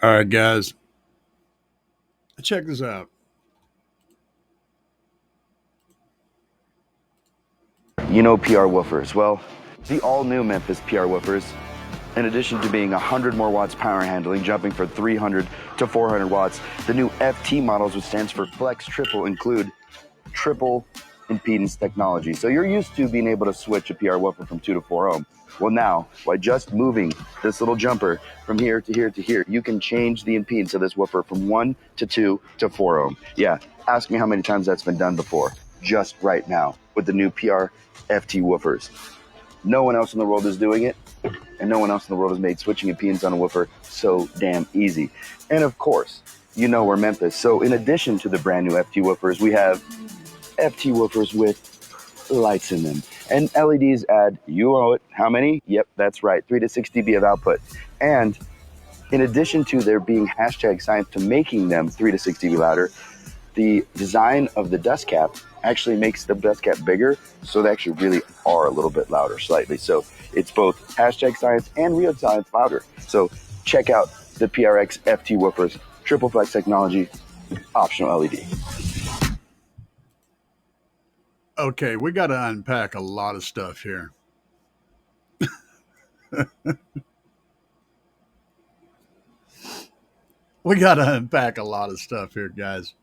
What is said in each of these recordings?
All right, guys, check this out. You know PR woofers. Well, the all-new Memphis PR woofers, in addition to being 100 more watts power handling, jumping from 300 to 400 watts, the new FT models, which stands for Flex Triple, include triple impedance technology. So you're used to being able to switch a PR woofer from 2 to 4 ohm. Well, now, by just moving this little jumper from here to here to here, you can change the impedance of this woofer from 1 to 2 to 4 ohm. Yeah, ask me how many times that's been done before. Just right now with the new PRFT woofers. No one else in the world is doing it, and no one else in the world has made switching impedance on a woofer so damn easy. And of course, you know we're Memphis. So in addition to the brand new FT woofers, we have FT woofers with lights in them. And LEDs add, you know it, how many? Yep, that's right, 3 to 6 dB of output. And in addition to there being hashtag science to making them 3 to 6 dB louder, the design of the dust cap actually makes the dust cap bigger, so they actually really are a little bit louder slightly. So it's both hashtag science and real science louder. So check out the PRX FT woofers, triple flex technology, optional LED. Okay, we got to unpack a lot of stuff here. We got to unpack a lot of stuff here, guys.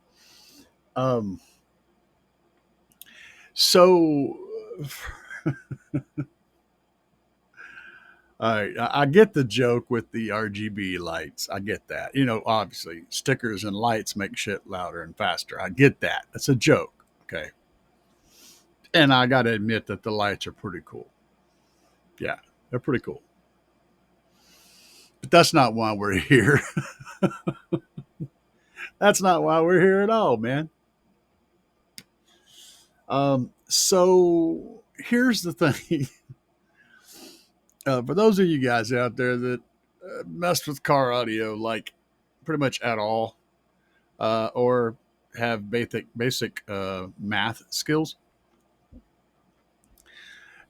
Um, so, all right, I get the joke with the RGB lights. I get that. You know, obviously, stickers and lights make shit louder and faster. I get that. That's a joke. Okay. And I got to admit that the lights are pretty cool. Yeah, they're pretty cool. But that's not why we're here. That's not why we're here at all, man. So here's the thing. For those of you guys out there that messed with car audio like pretty much at all, or have basic math skills,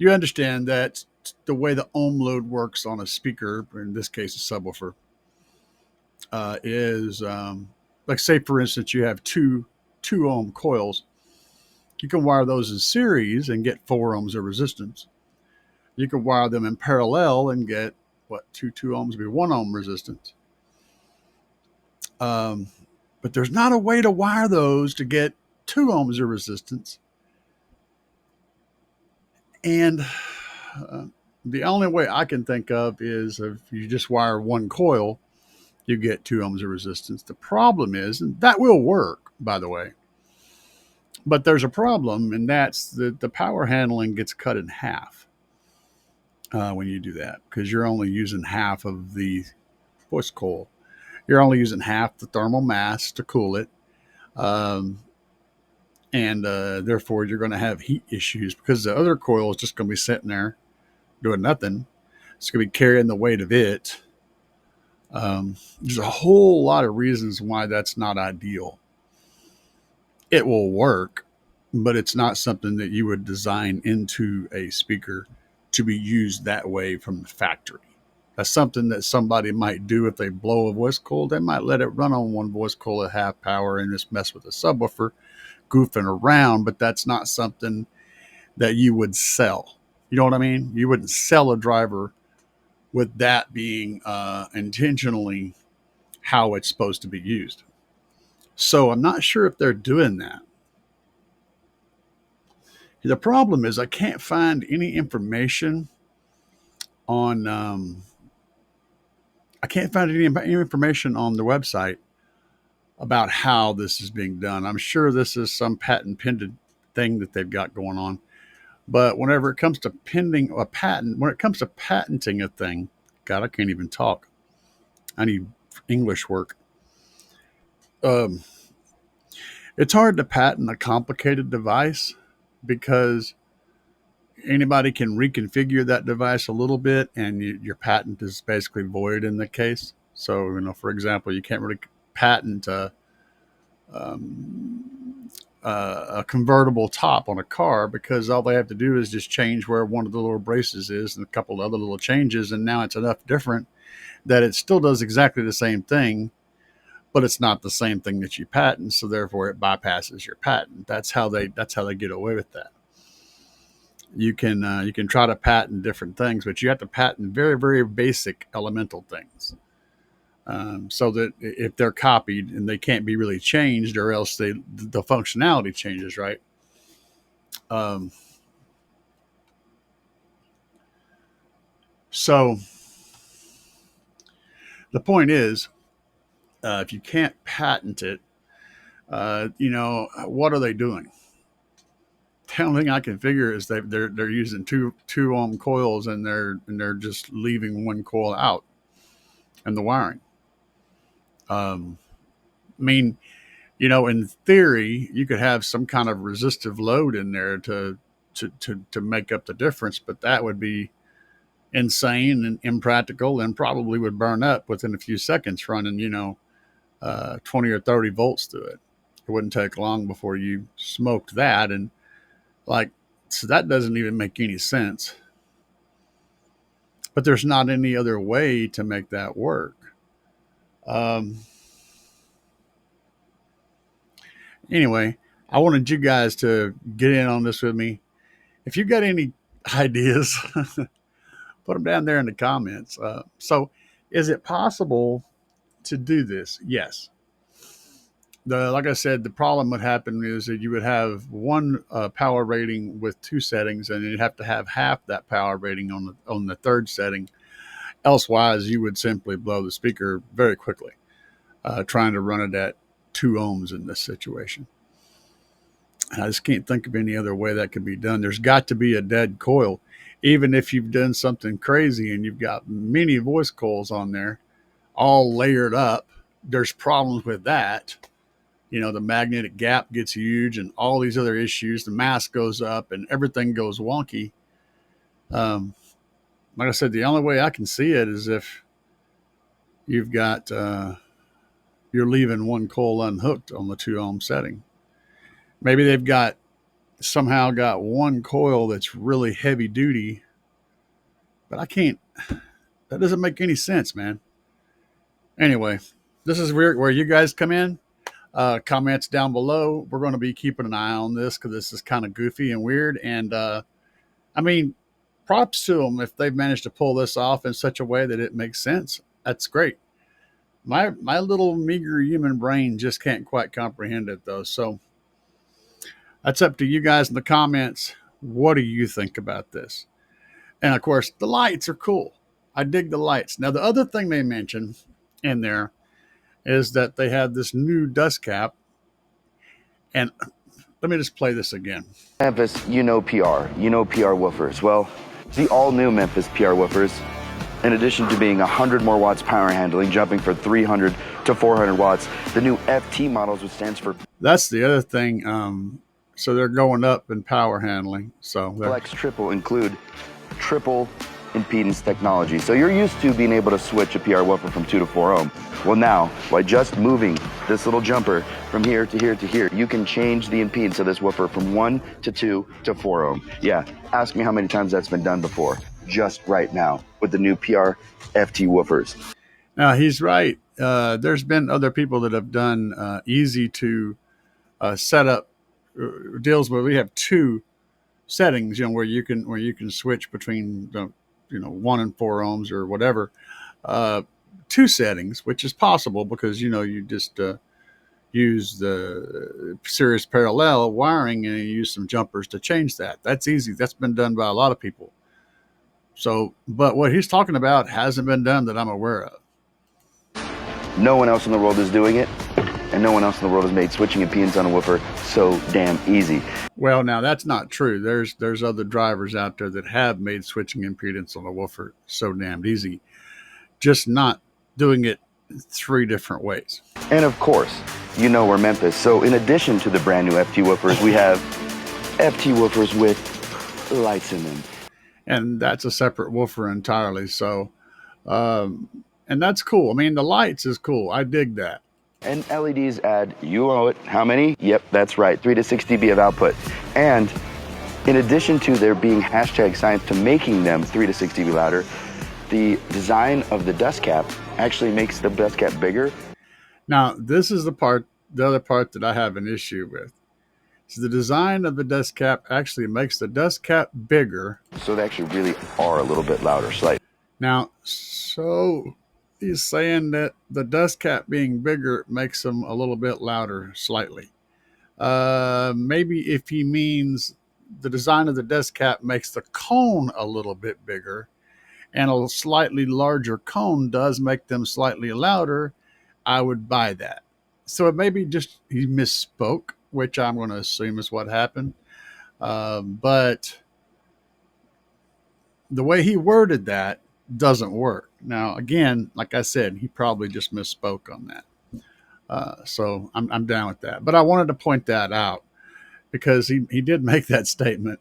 you understand that the way the ohm load works on a speaker, in this case a subwoofer, is like, say for instance you have two ohm coils. You can wire those in series and get 4 ohms of resistance. You can wire them in parallel and get what, two ohms be 1 ohm resistance. But there's not a way to wire those to get 2 ohms of resistance. And the only way I can think of is if you just wire one coil, you get 2 ohms of resistance. The problem is, and that will work, by the way, but there's a problem, and that's that the power handling gets cut in half when you do that, because you're only using half of the voice coil. You're only using half the thermal mass to cool it. Um, and therefore, you're going to have heat issues because the other coil is just going to be sitting there doing nothing. It's going to be carrying the weight of it. There's a whole lot of reasons why that's not ideal. It will work, but it's not something that you would design into a speaker to be used that way from the factory. That's something that somebody might do if they blow a voice coil. They might let it run on one voice coil at half power and just mess with the subwoofer, goofing around, but that's not something that you would sell. You know what I mean? You wouldn't sell a driver with that being intentionally how it's supposed to be used. So I'm not sure if they're doing that. The problem is I can't find any information on I can't find any information on the website about how this is being done. I'm sure this is some patent pending thing that they've got going on. But whenever it comes to pending a patent, when it comes to patenting a thing, God, I can't even talk. I need English work. Um, it's hard to patent a complicated device because anybody can reconfigure that device a little bit, and your patent is basically void in the case. So, for example, you can't really patent a convertible top on a car because all they have to do is just change where one of the little braces is and a couple of other little changes, and now it's enough different that it still does exactly the same thing, but it's not the same thing that you patent, so therefore it bypasses your patent. That's how they get away with that. You can try to patent different things, but you have to patent very, very basic elemental things, so that if they're copied and they can't be really changed, or else the functionality changes, right? Um, so the point is, if you can't patent it, what are they doing? The only thing I can figure is they're using two ohm coils, and they're just leaving one coil out in the wiring. I mean, in theory, you could have some kind of resistive load in there to make up the difference, but that would be insane and impractical, and probably would burn up within a few seconds running 20 or 30 volts through it. It wouldn't take long before you smoked that, and so that doesn't even make any sense. But there's not any other way to make that work. Anyway, I wanted you guys to get in on this with me. If you got any ideas, put them down there in the comments. So, is it possible to do this? Yes. Like I said, the problem would happen is that you would have one power rating with two settings, and you'd have to have half that power rating on the third setting. Elsewise, you would simply blow the speaker very quickly, trying to run it at 2 ohms in this situation. And I just can't think of any other way that could be done. There's got to be a dead coil. Even if you've done something crazy and you've got many voice coils on there, all layered up, there's problems with that. The magnetic gap gets huge and all these other issues. The mass goes up and everything goes wonky. Like I said, the only way I can see it is if you've got, you're leaving one coil unhooked on the 2 ohm setting. Maybe they've somehow got one coil that's really heavy duty, but that doesn't make any sense, man. Anyway, this is where you guys come in. Comments down below. We're going to be keeping an eye on this because this is kind of goofy and weird. And props to them if they've managed to pull this off in such a way that it makes sense. That's great. My little meager human brain just can't quite comprehend it, though. So that's up to you guys in the comments. What do you think about this? And of course, the lights are cool. I dig the lights. Now, the other thing they mentioned in there is that they have this new dust cap. And let me just play this again. Memphis, PR woofers. Well, the all-new Memphis PR woofers, in addition to being 100 more watts power handling, jumping from 300 to 400 watts, the new FT models, which stands for... That's the other thing. So they're going up in power handling. So Flex Triple include triple impedance technology. So you're used to being able to switch a PR woofer from 2 to 4 ohm. Well, now, by just moving this little jumper from here to here to here, you can change the impedance of this woofer from 1 to 2 to 4 ohm. Yeah, ask me how many times that's been done before. Just right now with the new PRFT woofers. Now, he's right. There's been other people that have done easy to set up deals where we have 2 settings, where you can switch between 1 and 4 ohms or whatever. 2 settings, which is possible because you just use the series parallel wiring and you use some jumpers to change that. That's easy. That's been done by a lot of people. So, but what he's talking about hasn't been done that I'm aware of. No one else in the world is doing it, and no one else in the world has made switching impedance on a woofer so damn easy. Well, now that's not true. There's other drivers out there that have made switching impedance on a woofer so damn easy, just not doing it 3 different ways. And of course, we're Memphis. So in addition to the brand new FT woofers, we have FT woofers with lights in them. And that's a separate woofer entirely. So, and that's cool. I mean, the lights is cool. I dig that. And LEDs add, you know it, how many? Yep, that's right, 3 to 6 dB of output. And in addition to there being hashtag science to making them 3 to 6 dB louder, The design of the dust cap actually makes the dust cap bigger. Now, this is the other part that I have an issue with. So the design of the dust cap actually makes the dust cap bigger. So they actually really are a little bit louder, slightly. Now, so he's saying that the dust cap being bigger makes them a little bit louder, slightly. Maybe if he means the design of the dust cap makes the cone a little bit bigger, and a slightly larger cone does make them slightly louder, I would buy that. So it may be just he misspoke, which I'm going to assume is what happened. But the way he worded that doesn't work. Now, again, like I said, he probably just misspoke on that. So I'm down with that. But I wanted to point that out because he did make that statement.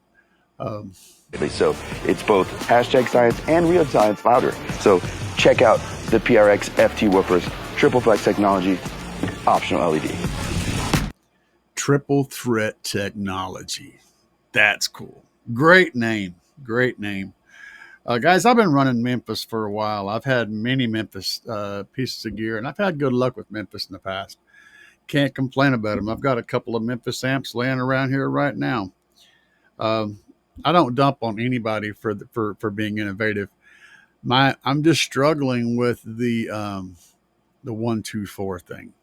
So it's both hashtag science and real science louder. So check out the PRX FT woofers, triple flex technology, optional LED. Triple threat technology. That's cool. Great name. Great name. Guys, I've been running Memphis for a while. I've had many Memphis pieces of gear, and I've had good luck with Memphis in the past. Can't complain about them. I've got a couple of Memphis amps laying around here right now. Um, I don't dump on anybody for being innovative. I'm just struggling with the 124 thing.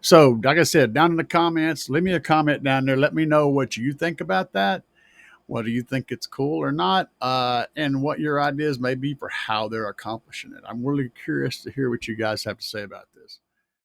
So, like I said, down in the comments, leave me a comment down there. Let me know what you think about that. Whether you think it's cool or not, and what your ideas may be for how they're accomplishing it. I'm really curious to hear what you guys have to say about this.